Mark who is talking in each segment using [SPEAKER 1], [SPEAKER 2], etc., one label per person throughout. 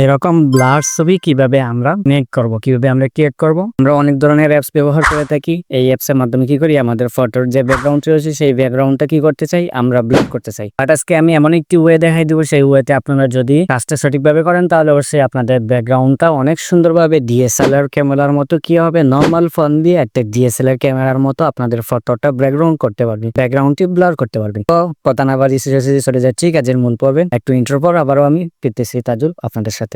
[SPEAKER 1] এরকম ব্লার ছবি কিভাবে আমরা ক্রিয়েট করব। আমরা অনেক ধরনের অ্যাপস ব্যবহার করে থাকি। এই অ্যাপস এর মাধ্যমে কি করি, আমাদের ফটোর যে ব্যাকগ্রাউন্ড রয়েছে সেই ব্যাকগ্রাউন্ডটা কি করতে চাই, আমরা ব্লার করতে চাই। বাট আজকে আমি এমন একটি ওয়ে দেখাই দিব, সেই ওয়েতে আপনারা যদি কাজটা সঠিকভাবে করেন তাহলে অবশ্যই আপনাদের ব্যাকগ্রাউন্ডটা অনেক সুন্দরভাবে ডিএসএলআর ক্যামেরার মতো কি হবে, নর্মাল ফোন দিয়ে একটা ডিএসএলআর ক্যামেরার মতো আপনাদের ফটোটা ব্যাকগ্রাউন্ড করতে পারবেন, ব্যাকগ্রাউন্ডটি ব্লার করতে পারবেন। তো কথা না বাড়িয়ে চলে যাচ্ছি কাজের মূল পর্বে। একটু ইন্ট্রো পর আবারও আমি ফিরতেছি তাজুল আপনাদের সাথে।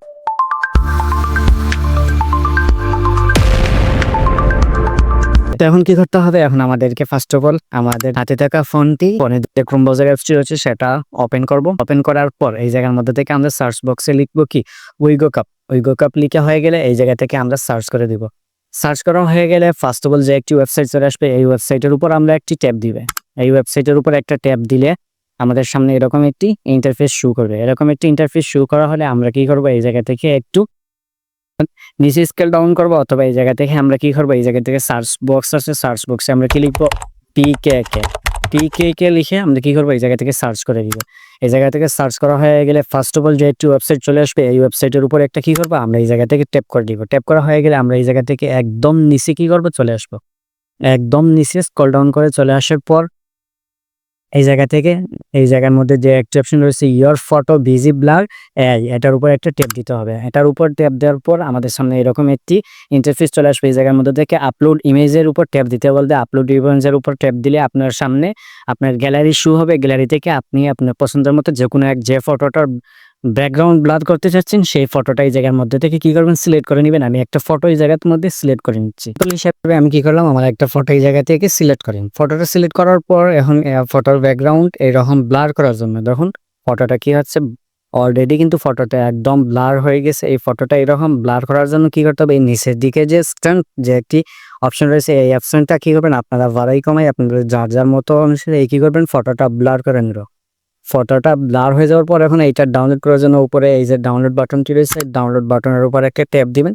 [SPEAKER 1] তো এখন কি করতে হবে, এখন আমাদেরকে ফার্স্ট অফ অল আমাদের হাতে থাকা ফোনটি, ফোনে যে ক্রোম ব্রাউজার অ্যাপসটি রয়েছে সেটা ওপেন করব। ওপেন করার পর এই জায়গার মধ্যে থেকে আমরা সার্চ বক্সে লিখবো কি উইগো কাপ লিখা হয়ে গেলে এই জায়গা থেকে আমরা সার্চ করে দিব। সার্চ করা হয়ে গেলে ফার্স্ট অফ অল যে একটি ওয়েবসাইট চলে আসবে, এই ওয়েবসাইটের উপর আমরা একটি ট্যাব দিবে। এই ওয়েবসাইটের উপর একটা ট্যাব দিলে আমাদের সামনে এরকম একটি ইন্টারফেস শো করবে। এরকম একটি ইন্টারফেস শো করা হলে আমরা কি করব, এই জায়গা থেকে একটু নিচে স্কেল ডাউন করবো, অথবা এই জায়গা থেকে আমরা কি করবো, এই জায়গা থেকে সার্চ বক্স আছে, সার্চ বক্সে আমরা কি লিখবো, টিকে লিখে আমরা কি করবো, এই জায়গা থেকে সার্চ করে দিব। এই জায়গা থেকে সার্চ করা হয়ে গেলে ফার্স্ট অফ অল যে একটি ওয়েবসাইট চলে আসবে, এই ওয়েবসাইটের উপর একটা কি করবো, আমরা এই জায়গা থেকে ট্যাপ করে দিব। ট্যাপ করা হয়ে গেলে আমরা এই জায়গা থেকে একদম নিচে কি করবো, চলে আসবো। একদম নিচে স্ক্রল ডাউন করে চলে আসার পর এই জায়গা থেকে এই জায়গার মধ্যে যে একটা অপশন রয়েছে ইয়োর ফটো ভিজি ব্লার, এটার উপর একটা ট্যাপ দিতে হবে। এটার উপর ট্যাপ দেওয়ার পর আমাদের সামনে এরকম একটি ইন্টারফেস চলে আসবে। এই জায়গার মধ্যে থেকে আপলোড ইমেজের উপর ট্যাপ দিতে বলতে, আপলোড ইমেজের উপর ট্যাপ দিলে আপনার সামনে আপনার গ্যালারি শো হবে। গ্যালারি থেকে আপনি আপনার পছন্দের মতো যে কোনো যে ফটোটার ব্যাকগ্রাউন্ড ব্লার করতে চাচ্ছেন সেই ফটোটা এই জায়গার মধ্যে থেকে কি করবেন, সিলেক্ট করে নেবেন। আমি একটা ফটো এই জায়গার মধ্যে সিলেক্ট করে নিচ্ছি। তো হিসাবে আমি কি করলাম, আমার একটা ফটো এই জায়গা থেকে সিলেক্ট করেন। ফটোটা সিলেক্ট করার পর এখন ফটোর ব্যাকগ্রাউন্ড এরকম ব্লার করার জন্য দেখুন ফটোটা কি হচ্ছে, অলরেডি কিন্তু ফটোটা একদম ব্লার হয়ে গেছে। এই ফটোটা এরকম ব্লার করার জন্য কি করতে হবে, এই নিচের দিকে যে স্ট্যান্ড যে একটি অপশন রয়েছে, এই অপশনটা কি করবেন আপনারা বাড়াই কমাই আপনাদের যার মতো অনুসারে এই কি করবেন, ফটোটা ব্লার করে নিল। ফটোটা ব্লার হয়ে যাওয়ার পর এখন এইটা ডাউনলোড করার জন্য উপরে এই যে ডাউনলোড বাটনটি রয়েছে, ডাউনলোড বাটনের উপর একটা ট্যাপ দিবেন।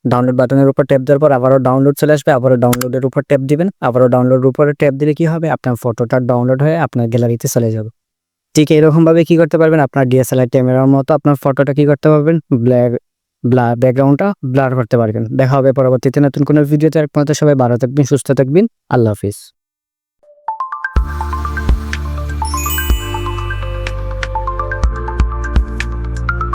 [SPEAKER 1] ডাউনলোড বাটনের উপর ট্যাপ দেওয়ার পর আবারও ডাউনলোড চলে আসবে, আবারও ডাউনলোডের উপর ট্যাপ দিবেন। আবারও ডাউনলোডের উপরে ট্যাপ দিলে কি হবে, আপনার ফটোটা ডাউনলোড হয়ে আপনার গ্যালারিতে চলে যাবে। ঠিক এরকম ভাবে কি করতে পারবেন, আপনার ডিএসএলআর ক্যামেরার মতো আপনার ফটোটা কি করতে পারবেন, ব্যাকগ্রাউন্ডটা ব্লার করতে পারবেন। দেখা হবে পরবর্তীতে নতুন কোনো ভিডিওতে। একমাত্র সবাই ভালো থাকবেন, সুস্থ থাকবেন, আল্লাহ হাফিজ।